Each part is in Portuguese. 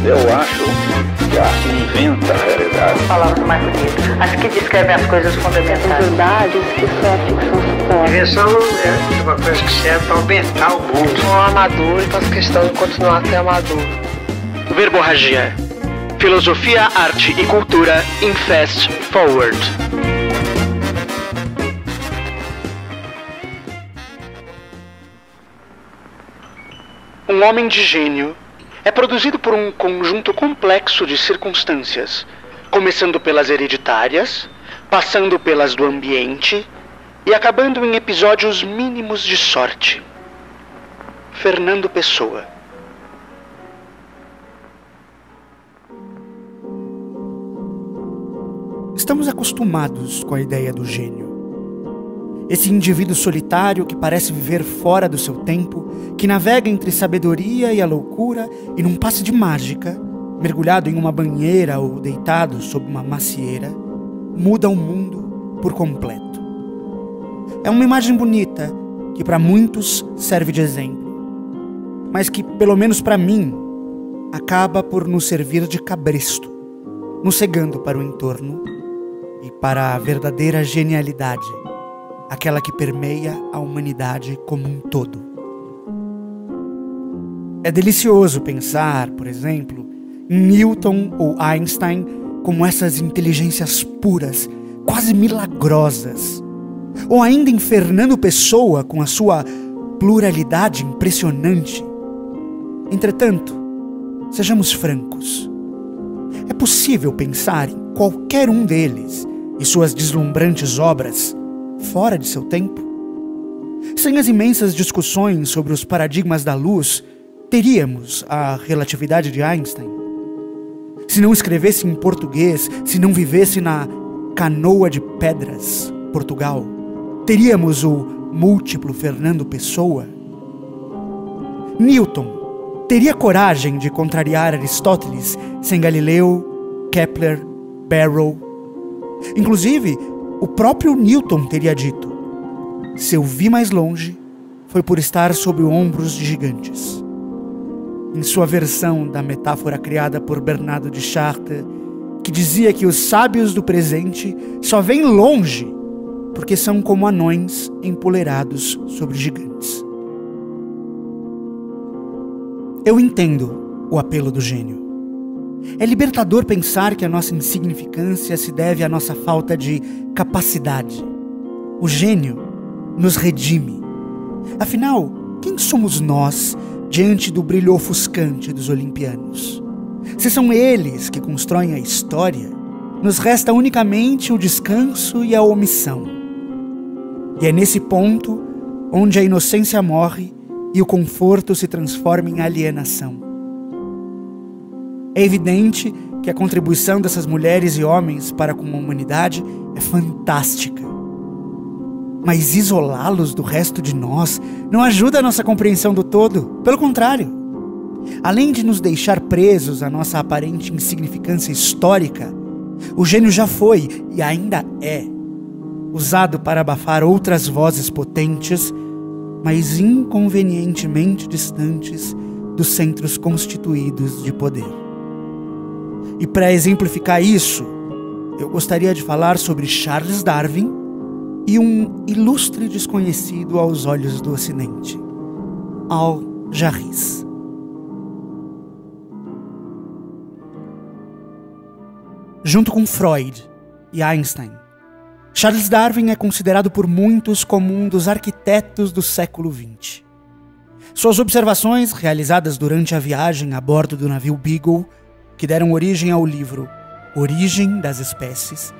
Eu acho que a arte inventa a realidade. Palavras mais bonitas. As que descrevem as coisas fundamentais. Verdades que só a ficção suporta. Invenção é uma coisa que serve para aumentar o mundo. Um amador e faço questão de continuar a ser amador. Verborragia. Filosofia, arte e cultura em Fast Forward. Um homem de gênio é produzido por um conjunto complexo de circunstâncias, começando pelas hereditárias, passando pelas do ambiente e acabando em episódios mínimos de sorte. Fernando Pessoa. Estamos acostumados com a ideia do gênio. Esse indivíduo solitário que parece viver fora do seu tempo, que navega entre sabedoria e a loucura e num passe de mágica, mergulhado em uma banheira ou deitado sob uma macieira, muda o mundo por completo. É uma imagem bonita que para muitos serve de exemplo, mas que, pelo menos para mim, acaba por nos servir de cabresto, nos cegando para o entorno e para a verdadeira genialidade, aquela que permeia a humanidade como um todo. É delicioso pensar, por exemplo, em Newton ou Einstein como essas inteligências puras, quase milagrosas. Ou ainda em Fernando Pessoa com a sua pluralidade impressionante. Entretanto, sejamos francos. É possível pensar em qualquer um deles e suas deslumbrantes obras fora de seu tempo? Sem as imensas discussões sobre os paradigmas da luz, teríamos a relatividade de Einstein? Se não escrevesse em português, se não vivesse na Canoa de Pedras, Portugal, teríamos o múltiplo Fernando Pessoa? Newton teria coragem de contrariar Aristóteles sem Galileu, Kepler, Barrow? Inclusive, o próprio Newton teria dito: se eu vi mais longe, foi por estar sob ombros de gigantes. Em sua versão da metáfora criada por Bernardo de Chartres, que dizia que os sábios do presente só veem longe porque são como anões empoleirados sobre gigantes. Eu entendo o apelo do gênio. É libertador pensar que a nossa insignificância se deve à nossa falta de capacidade. O gênio nos redime. Afinal, quem somos nós diante do brilho ofuscante dos olimpianos? Se são eles que constroem a história, nos resta unicamente o descanso e a omissão. E é nesse ponto onde a inocência morre e o conforto se transforma em alienação. É evidente que a contribuição dessas mulheres e homens para com a humanidade é fantástica. Mas isolá-los do resto de nós não ajuda a nossa compreensão do todo. Pelo contrário, além de nos deixar presos à nossa aparente insignificância histórica, o gênio já foi, e ainda é, usado para abafar outras vozes potentes, mas inconvenientemente distantes dos centros constituídos de poder. E para exemplificar isso, eu gostaria de falar sobre Charles Darwin e um ilustre desconhecido aos olhos do Ocidente, Al-Jarris. Junto com Freud e Einstein, Charles Darwin é considerado por muitos como um dos arquitetos do século XX. Suas observações, realizadas durante a viagem a bordo do navio Beagle, que deram origem ao livro Origem das Espécies,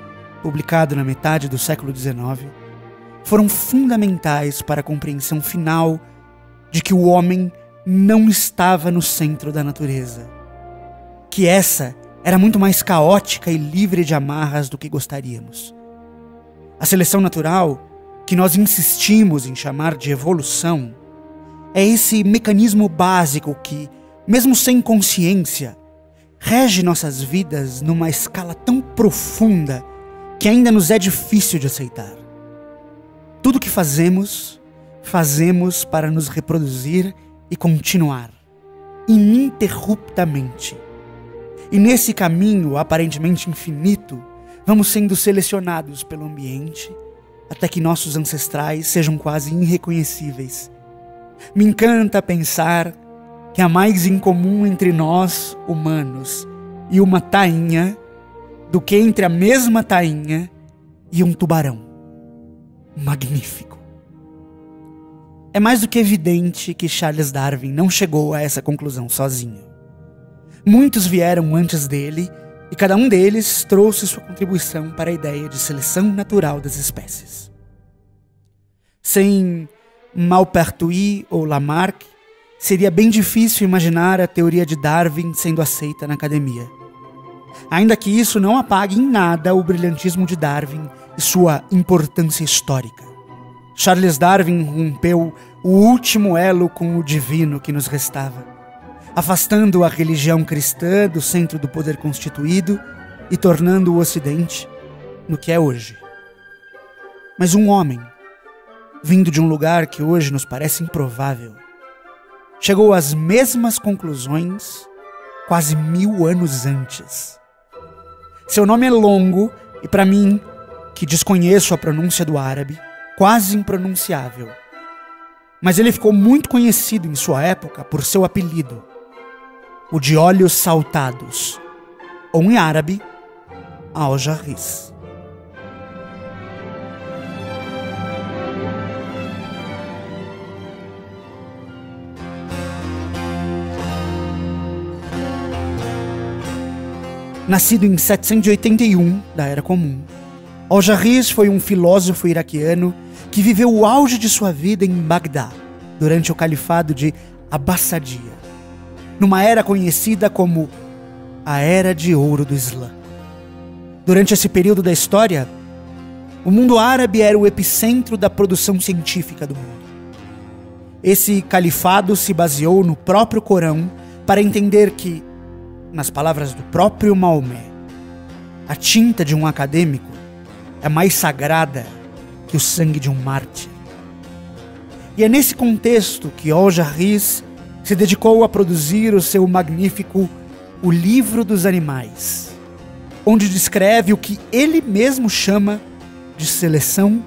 publicado na metade do século XIX, foram fundamentais para a compreensão final de que o homem não estava no centro da natureza, que essa era muito mais caótica e livre de amarras do que gostaríamos. A seleção natural, que nós insistimos em chamar de evolução, é esse mecanismo básico que, mesmo sem consciência, rege nossas vidas numa escala tão profunda que ainda nos é difícil de aceitar. Tudo o que fazemos, fazemos para nos reproduzir e continuar, ininterruptamente, E nesse caminho aparentemente infinito, vamos sendo selecionados pelo ambiente até que nossos ancestrais sejam quase irreconhecíveis. Me encanta pensar que há mais em comum entre nós, humanos, e uma tainha do que entre a mesma tainha e um tubarão. Magnífico. É mais do que evidente que Charles Darwin não chegou a essa conclusão sozinho. Muitos vieram antes dele e cada um deles trouxe sua contribuição para a ideia de seleção natural das espécies. Sem Maupertuis ou Lamarck, seria bem difícil imaginar a teoria de Darwin sendo aceita na academia. Ainda que isso não apague em nada o brilhantismo de Darwin e sua importância histórica. Charles Darwin rompeu o último elo com o divino que nos restava, afastando a religião cristã do centro do poder constituído e tornando o Ocidente no que é hoje. Mas um homem, vindo de um lugar que hoje nos parece improvável, chegou às mesmas conclusões quase 1000 anos antes. Seu nome é longo e, para mim, que desconheço a pronúncia do árabe, quase impronunciável. Mas ele ficou muito conhecido em sua época por seu apelido, o de olhos saltados, ou em árabe, Al-Jarris. Nascido em 781 da Era Comum, Al-Jarris foi um filósofo iraquiano que viveu o auge de sua vida em Bagdá, durante o califado de Abassadia, numa era conhecida como a Era de Ouro do Islã. Durante esse período da história, o mundo árabe era o epicentro da produção científica do mundo. Esse califado se baseou no próprio Corão para entender que, nas palavras do próprio Maomé, a tinta de um acadêmico é mais sagrada que o sangue de um mártir. E é nesse contexto que Al-Jarris se dedicou a produzir o seu magnífico O Livro dos Animais, onde descreve o que ele mesmo chama de seleção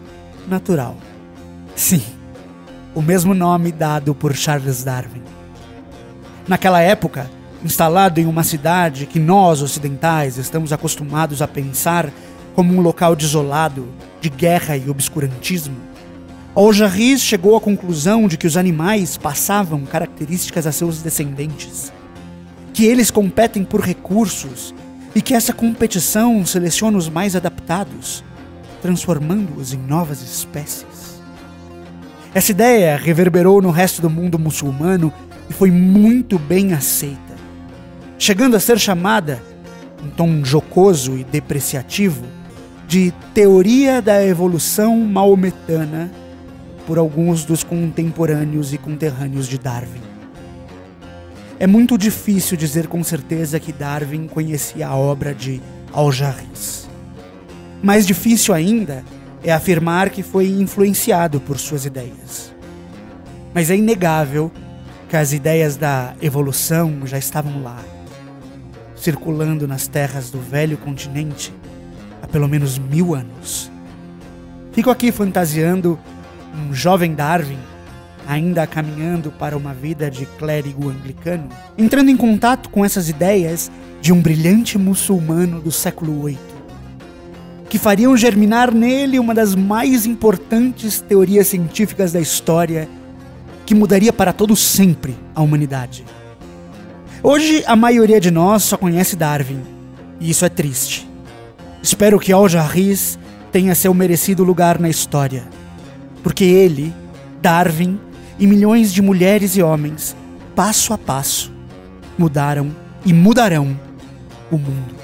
natural. Sim, o mesmo nome dado por Charles Darwin. Naquela época, instalado em uma cidade que nós, ocidentais, estamos acostumados a pensar como um local desolado, de guerra e obscurantismo, Al-Jarris chegou à conclusão de que os animais passavam características a seus descendentes, que eles competem por recursos e que essa competição seleciona os mais adaptados, transformando-os em novas espécies. Essa ideia reverberou no resto do mundo muçulmano e foi muito bem aceita, chegando a ser chamada, em tom jocoso e depreciativo, de teoria da evolução maometana por alguns dos contemporâneos e conterrâneos de Darwin. É muito difícil dizer com certeza que Darwin conhecia a obra de Al-Jarris. Mais difícil ainda é afirmar que foi influenciado por suas ideias. Mas é inegável que as ideias da evolução já estavam lá, circulando nas terras do velho continente há pelo menos 1000 anos. Fico aqui fantasiando um jovem Darwin, ainda caminhando para uma vida de clérigo anglicano, entrando em contato com essas ideias de um brilhante muçulmano do século VIII, que fariam germinar nele uma das mais importantes teorias científicas da história, que mudaria para todo sempre a humanidade. Hoje, a maioria de nós só conhece Darwin, e isso é triste. Espero que Al-Jarris tenha seu merecido lugar na história, porque ele, Darwin e milhões de mulheres e homens, passo a passo, mudaram e mudarão o mundo.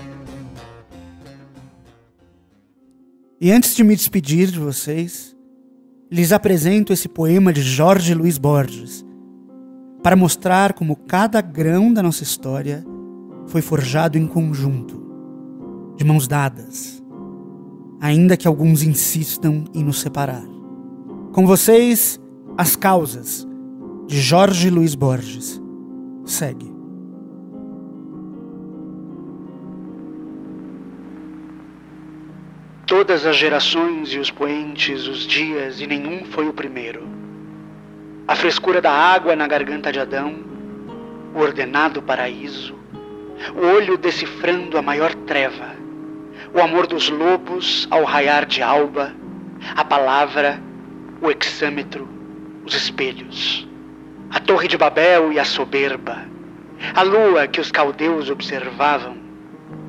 E antes de me despedir de vocês, lhes apresento esse poema de Jorge Luis Borges, para mostrar como cada grão da nossa história foi forjado em conjunto, de mãos dadas, ainda que alguns insistam em nos separar. Com vocês, As Causas, de Jorge Luis Borges. Segue. todas as gerações e os poentes, os dias, e nenhum foi o primeiro. A frescura da água na garganta de Adão, o ordenado paraíso, o olho decifrando a maior treva, o amor dos lobos ao raiar de alba, a palavra, o hexâmetro, os espelhos, a torre de Babel e a soberba, a lua que os caldeus observavam,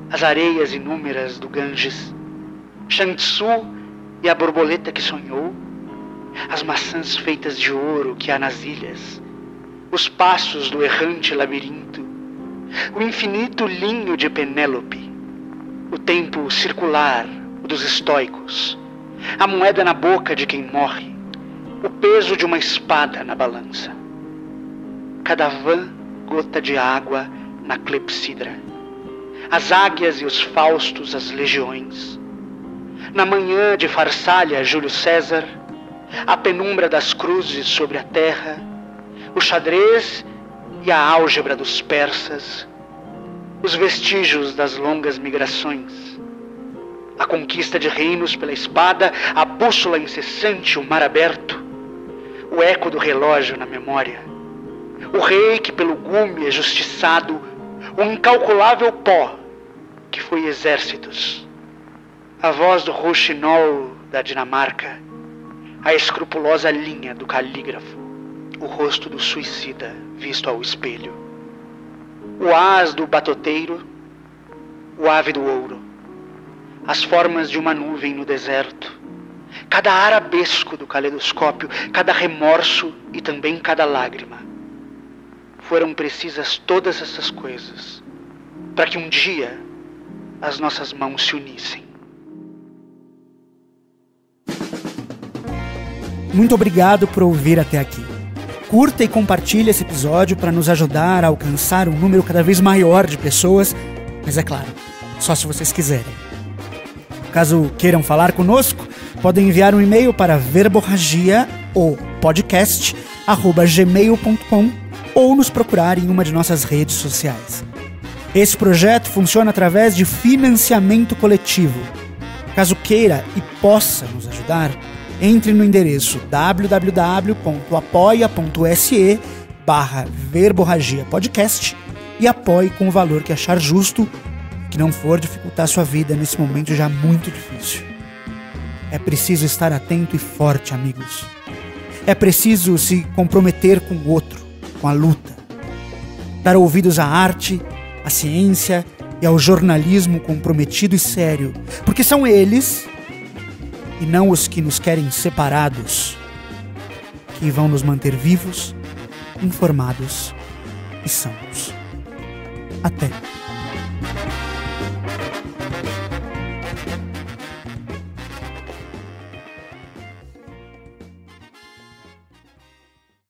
as areias inúmeras do Ganges, Shang-Tzu e a borboleta que sonhou, as maçãs feitas de ouro que há nas ilhas, os passos do errante labirinto, o infinito linho de Penélope, o tempo circular, o dos estoicos, a moeda na boca de quem morre, o peso de uma espada na balança, cada vã gota de água na clepsidra, as águias e os faustos, as legiões, na manhã de Farsália, Júlio César, a penumbra das cruzes sobre a terra, o xadrez e a álgebra dos persas, os vestígios das longas migrações, a conquista de reinos pela espada, a bússola incessante, o mar aberto, o eco do relógio na memória, o rei que pelo gume é justiçado, o incalculável pó que foi exércitos, a voz do rouxinol da Dinamarca, a escrupulosa linha do calígrafo, o rosto do suicida visto ao espelho, o ás do batoteiro, o ave do ouro, as formas de uma nuvem no deserto, cada arabesco do caleidoscópio, cada remorso e também cada lágrima. Foram precisas todas essas coisas para que um dia as nossas mãos se unissem. Muito obrigado por ouvir até aqui. Curta e compartilhe esse episódio para nos ajudar a alcançar um número cada vez maior de pessoas, mas é claro, só se vocês quiserem. Caso queiram falar conosco, podem enviar um e-mail para verborragia ou podcast@gmail.com ou nos procurar em uma de nossas redes sociais. Esse projeto funciona através de financiamento coletivo. Caso queira e possa nos ajudar, entre no endereço www.apoia.se/verborragia-podcast e apoie com o valor que achar justo, que não for dificultar sua vida nesse momento já muito difícil. É preciso estar atento e forte, amigos. É preciso se comprometer com o outro, com a luta. Dar ouvidos à arte, à ciência e ao jornalismo comprometido e sério, porque são eles, e não os que nos querem separados, que vão nos manter vivos, informados e sãos. Até.